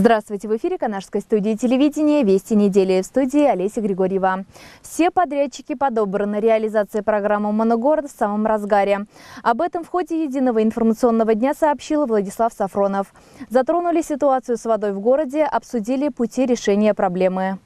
Здравствуйте! В эфире Канашской студии телевидения «Вести недели». В студии Олеся Григорьева. Все подрядчики подобраны. Реализация программы «Моногород» в самом разгаре. Об этом в ходе единого информационного дня сообщил Владислав Сафронов. Затронули ситуацию с водой в городе, обсудили пути решения проблемы.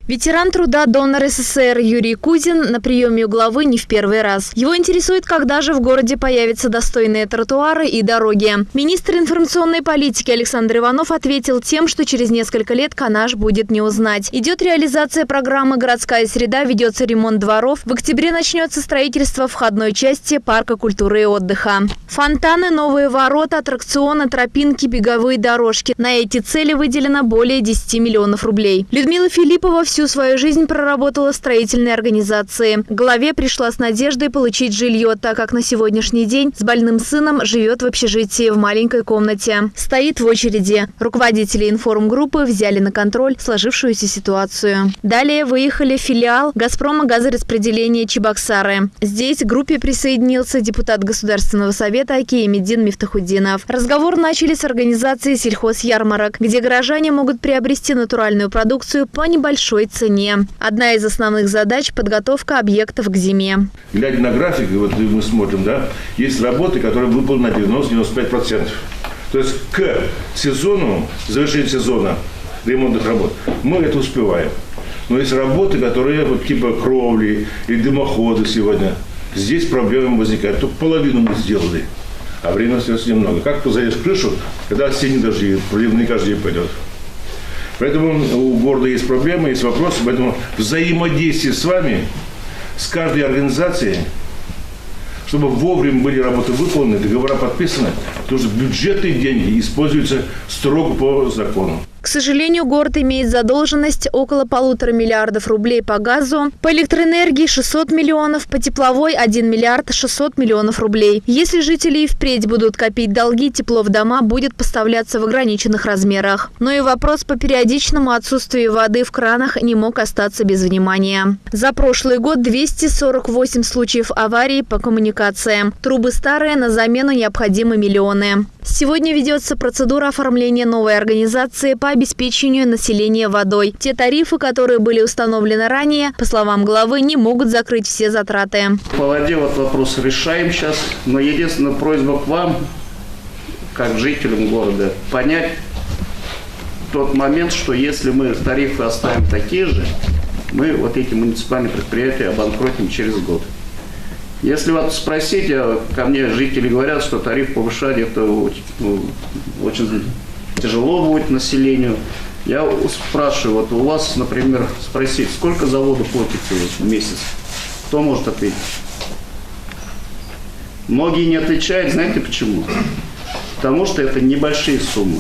Ветеран труда, донор СССР Юрий Кузин на приеме у главы не в первый раз. Его интересует, когда же в городе появятся достойные тротуары и дороги. Министр информационной политики Александр Иванов ответил тем, что через несколько лет Канаш будет не узнать. Идет реализация программы «Городская среда», ведется ремонт дворов. В октябре начнется строительство входной части парка культуры и отдыха. Фонтаны, новые ворота, аттракционы, тропинки, беговые дорожки. На эти цели выделено более 10 миллионов рублей. Людмила Филиппова всю свою жизнь проработала в строительной организации. К главе пришла с надеждой получить жилье, так как на сегодняшний день с больным сыном живет в общежитии в маленькой комнате. Стоит в очереди. Руководители информгруппы взяли на контроль сложившуюся ситуацию. Далее выехали в филиал «Газпрома» газораспределения Чебоксары. Здесь к группе присоединился депутат Государственного совета Киемиддин Мифтахуддинов. Разговор начали с организации сельхозярмарок, где горожане могут приобрести натуральную продукцию по небольшой цене. Одна из основных задач – подготовка объектов к зиме. Глядя на график, вот мы смотрим, да, есть работы, которые выполнены на 90-95%. То есть к сезону, завершению сезона ремонтных работ, мы это успеваем. Но есть работы, которые вот, типа кровли или дымоходы сегодня. Здесь проблемы возникают. Только половину мы сделали, а времени остается немного. Как залезть в крышу, когда осенние дожди, проливные каждый день пойдет. Поэтому у города есть проблемы, есть вопросы, поэтому взаимодействие с вами, с каждой организацией, чтобы вовремя были работы выполнены, договора подписаны, потому что бюджетные деньги используются строго по закону. К сожалению, город имеет задолженность около 1,5 миллиарда рублей по газу, по электроэнергии 600 миллионов, по тепловой 1 миллиард 600 миллионов рублей. Если жители и впредь будут копить долги, тепло в дома будет поставляться в ограниченных размерах. Но и вопрос по периодичному отсутствию воды в кранах не мог остаться без внимания. За прошлый год 248 случаев аварий по коммуникациям. Трубы старые, на замену необходимы миллионы. Сегодня ведется процедура оформления новой организации по обеспечению населения водой. Те тарифы, которые были установлены ранее, по словам главы, не могут закрыть все затраты. По воде вот вопрос решаем сейчас, но единственная просьба к вам, как жителям города, понять тот момент, что если мы тарифы оставим такие же, мы вот эти муниципальные предприятия обанкротим через год. Если вот спросить, ко мне жители говорят, что тариф повышать это очень тяжело будет населению. Я спрашиваю, вот у вас, например, спросить, сколько заводу платите в месяц? Кто может ответить? Многие не отвечают, знаете почему? Потому что это небольшие суммы.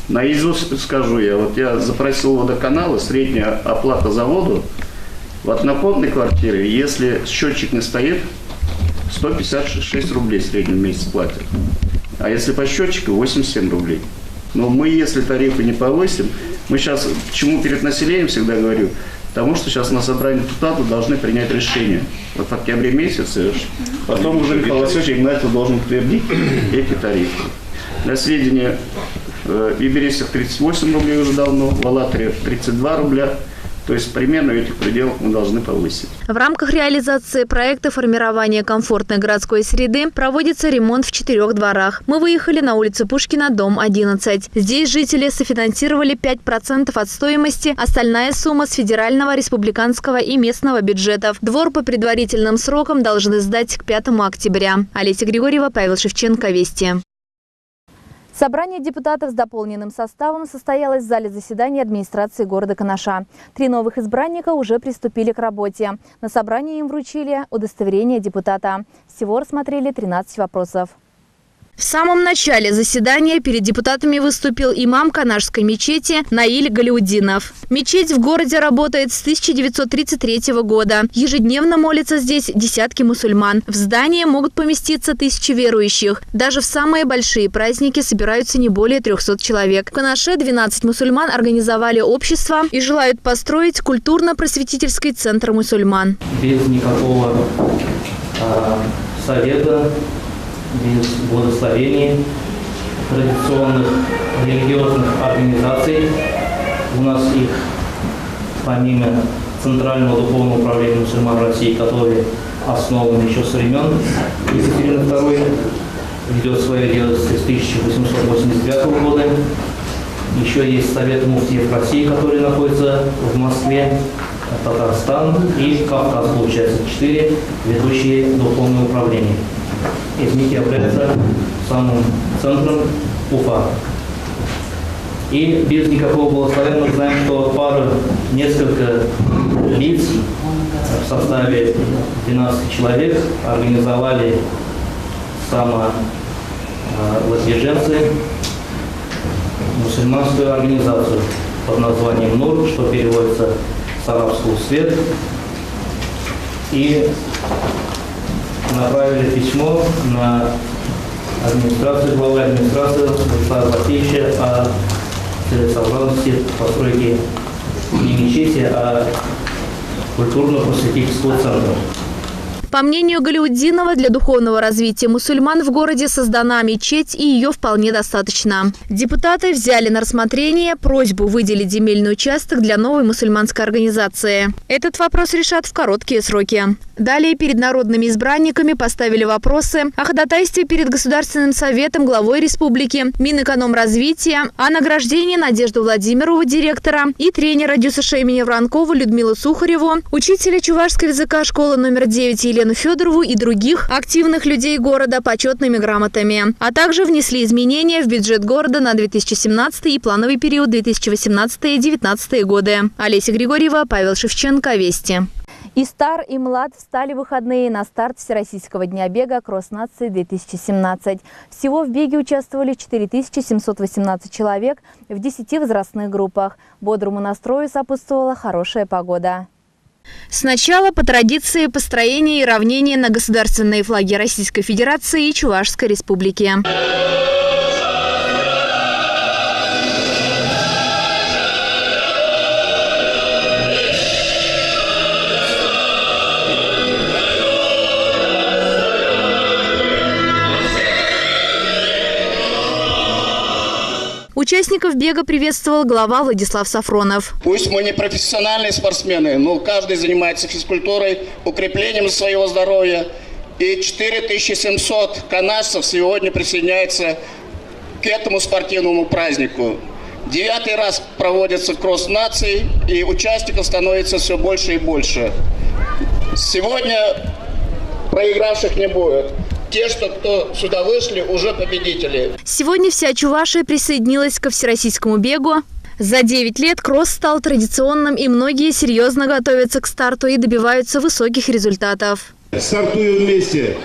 Наизусть скажу я, вот я запросил водоканалы, средняя оплата заводу в однокомнатной квартире, если счетчик не стоит, 156 рублей в среднем месяц платят. А если по счетчику, 87 рублей. Но мы, если тарифы не повысим, мы сейчас, почему перед населением всегда говорю, потому что сейчас на собрании депутатов должны принять решение. Вот в октябре месяце, потом уже Михаил Васильевич Игнатьев должен утвердить эти тарифы. Для сведения, в Ибересях 38 рублей уже давно, в Алатыре 32 рубля. То есть примерно в этих пределах мы должны повысить. В рамках реализации проекта формирования комфортной городской среды проводится ремонт в 4 дворах. Мы выехали на улицу Пушкина, дом 11. Здесь жители софинансировали 5% от стоимости, остальная сумма с федерального, республиканского и местного бюджетов. Двор по предварительным срокам должны сдать к 5 октября. Олеся Григорьева, Павел Шевченко, Вести. Собрание депутатов с дополненным составом состоялось в зале заседания администрации города Канаша. 3 новых избранника уже приступили к работе. На собрании им вручили удостоверение депутата. Всего рассмотрели 13 вопросов. В самом начале заседания перед депутатами выступил имам Канашской мечети Наиль Галяудинов. Мечеть в городе работает с 1933 года. Ежедневно молятся здесь десятки мусульман. В здании могут поместиться 1000 верующих. Даже в самые большие праздники собираются не более 300 человек. В Канаше 12 мусульман организовали общество и желают построить культурно-просветительский центр мусульман. Без никакого совета, без благословений традиционных религиозных организаций. У нас их, помимо Центрального духовного управления мусульман России, который основан еще со времен Екатерины II, ведет свое дело с 1889 года. Еще есть Совет муфтиев России, который находится в Москве, Татарстан и Кавказ, получается, 4 ведущие духовные управления. Из них является самым центром Уфа. И без никакого благословения мы знаем, что несколько лиц в составе 12 человек организовали самовыдвиженцы мусульманскую организацию под названием НУР, что переводится с арабского «свет», и направили письмо на администрацию, главы администрации Владислава Васильевича о целесообразности постройки не мечети, а культурно-просветительского центра. По мнению Галяутдинова, для духовного развития мусульман в городе создана мечеть, и ее вполне достаточно. Депутаты взяли на рассмотрение просьбу выделить земельный участок для новой мусульманской организации. Этот вопрос решат в короткие сроки. Далее перед народными избранниками поставили вопросы о ходатайстве перед Государственным советом, главой республики, Минэкономразвития, о награждении Надежды Владимировой, директора, и тренера ДЮСШ имени Воронкова Людмилу Сухареву, учителя чувашского языка школы номер 9 Елену Федорову и других активных людей города почетными грамотами. А также внесли изменения в бюджет города на 2017 и плановый период 2018-2019 годы. Олеся Григорьева, Павел Шевченко, Вести. И стар, и млад встали выходные на старт Всероссийского дня бега «Кросс-нации-2017». Всего в беге участвовали 4718 человек в 10 возрастных группах. Бодрому настрою сопутствовала хорошая погода. Сначала по традиции построение и равнение на государственные флаги Российской Федерации и Чувашской Республики. Участников бега приветствовал глава Владислав Сафронов. Пусть мы не профессиональные спортсмены, но каждый занимается физкультурой, укреплением своего здоровья. И 4700 канадцев сегодня присоединяются к этому спортивному празднику. 9-й раз проводится кросс наций, и участников становится все больше и больше. Сегодня проигравших не будет. Те, кто сюда вышли, уже победители. Сегодня вся Чувашия присоединилась ко всероссийскому бегу. За 9 лет кросс стал традиционным, и многие серьезно готовятся к старту и добиваются высоких результатов. Стартуем вместе,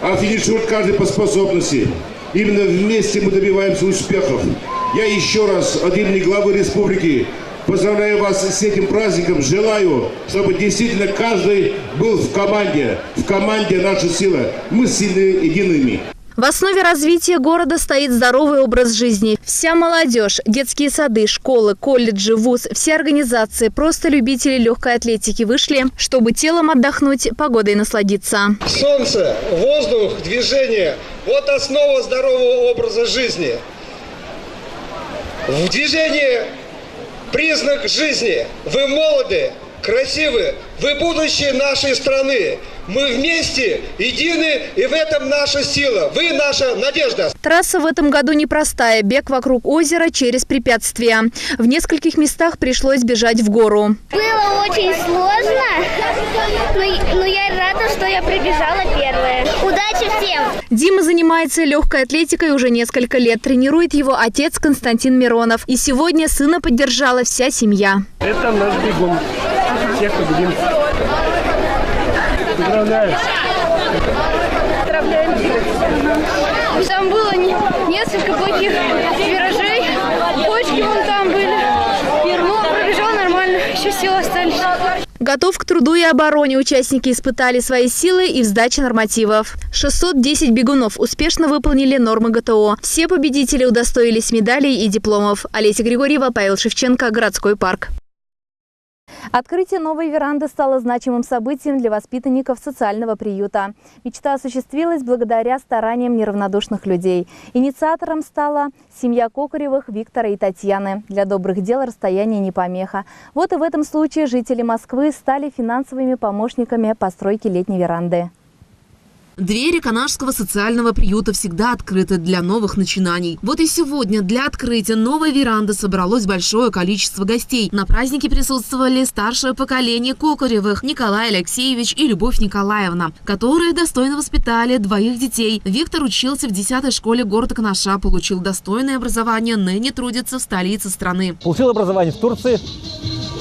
а финиширует каждый по способности. Именно вместе мы добиваемся успехов. Я еще раз от имени главы республики поздравляю вас с этим праздником. Желаю, чтобы действительно каждый был в команде. В команде наша сила. Мы сильны едиными. В основе развития города стоит здоровый образ жизни. Вся молодежь, детские сады, школы, колледжи, вуз, все организации, просто любители легкой атлетики вышли, чтобы телом отдохнуть, погодой насладиться. Солнце, воздух, движение – вот основа здорового образа жизни. В движении признак жизни. Вы молоды, красивы, вы будущее нашей страны. Мы вместе едины, и в этом наша сила. Вы наша надежда. Трасса в этом году непростая. Бег вокруг озера через препятствия. В нескольких местах пришлось бежать в гору. Было очень сложно, но я рада, что я прибежала первая. Удачи всем! Дима занимается легкой атлетикой уже несколько лет. Тренирует его отец Константин Миронов. И сегодня сына поддержала вся семья. Это наш бегун. Всех победим. Поздравляю. Там было несколько плохих виражей. Почки вон там были. Но пробежал нормально. Еще силы остались. Готов к труду и обороне. Участники испытали свои силы и в сдаче нормативов. 610 бегунов успешно выполнили нормы ГТО. Все победители удостоились медалей и дипломов. Олеся Григорьева, Павел Шевченко, Городской парк. Открытие новой веранды стало значимым событием для воспитанников социального приюта. Мечта осуществилась благодаря стараниям неравнодушных людей. Инициатором стала семья Кокоревых Виктора и Татьяны. Для добрых дел расстояние не помеха. Вот и в этом случае жители Москвы стали финансовыми помощниками постройки летней веранды. Двери Канашского социального приюта всегда открыты для новых начинаний. Вот и сегодня для открытия новой веранды собралось большое количество гостей. На празднике присутствовали старшее поколение Кокоревых Николай Алексеевич и Любовь Николаевна, которые достойно воспитали двоих детей. Виктор учился в 10-й школе города Канаша, получил достойное образование, ныне трудится в столице страны. Получил образование в Турции,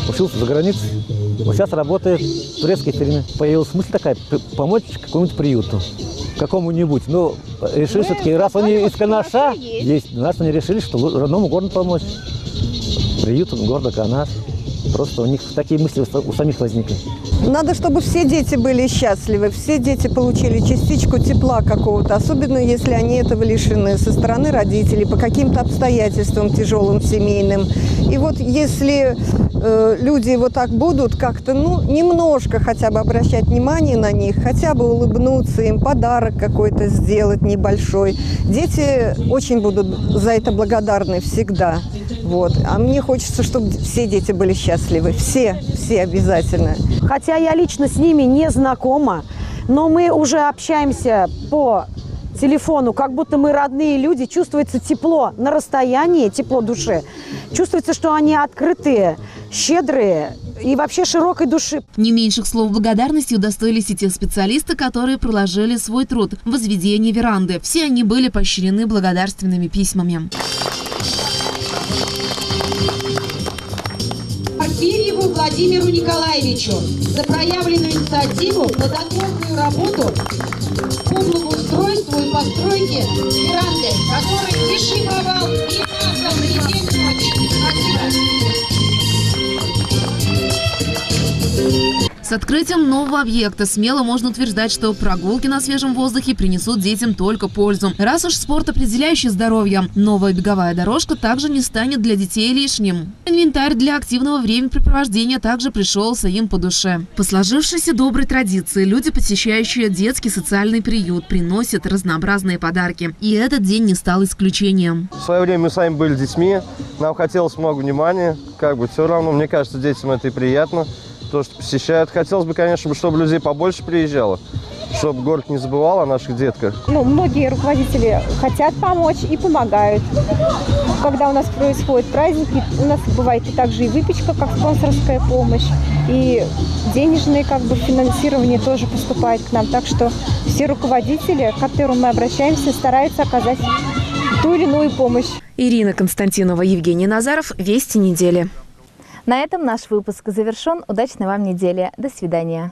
учился за границей. Вот сейчас работает в турецкой фирме. Появилась мысль такая, помочь какому-нибудь приюту, какому-нибудь. Но решили все-таки, раз они из Канаша есть, раз они решили, что родному городу помочь. Приюту города Канаш. Просто у них такие мысли у самих возникли. Надо, чтобы все дети были счастливы, все дети получили частичку тепла какого-то, особенно если они этого лишены со стороны родителей, по каким-то обстоятельствам тяжелым семейным. И вот если люди вот так будут как-то, немножко хотя бы обращать внимание на них, хотя бы улыбнуться им, подарок какой-то сделать небольшой, дети очень будут за это благодарны всегда. Вот. А мне хочется, чтобы все дети были счастливы. Все обязательно. Хотя я лично с ними не знакома, но мы уже общаемся по телефону, как будто мы родные люди. Чувствуется тепло на расстоянии, тепло души. Чувствуется, что они открытые, щедрые и вообще широкой души. Не меньших слов благодарности удостоились и те специалисты, которые приложили свой труд в возведении веранды. Все они были поощрены благодарственными письмами. Арсеньеву Владимиру Николаевичу за проявленную инициативу, плодотворную работу по благоустройству и постройке веранды, который дешифровал и назвал президентом. С открытием нового объекта смело можно утверждать, что прогулки на свежем воздухе принесут детям только пользу. Раз уж спорт определяющий здоровье, новая беговая дорожка также не станет для детей лишним. Инвентарь для активного времяпрепровождения также пришелся им по душе. По сложившейся доброй традиции, люди, посещающие детский социальный приют, приносят разнообразные подарки. И этот день не стал исключением. В свое время мы сами были детьми, нам хотелось много внимания. Все равно, мне кажется, детям это и приятно. То, что посещают. Хотелось бы, конечно, чтобы людей побольше приезжало, чтобы город не забывал о наших детках. Многие руководители хотят помочь и помогают. Когда у нас происходят праздники, у нас бывает и также и выпечка, как спонсорская помощь, и денежное финансирование тоже поступает к нам. Так что все руководители, к которым мы обращаемся, стараются оказать ту или иную помощь. Ирина Константинова, Евгений Назаров. Вести недели. На этом наш выпуск завершен. Удачной вам недели. До свидания.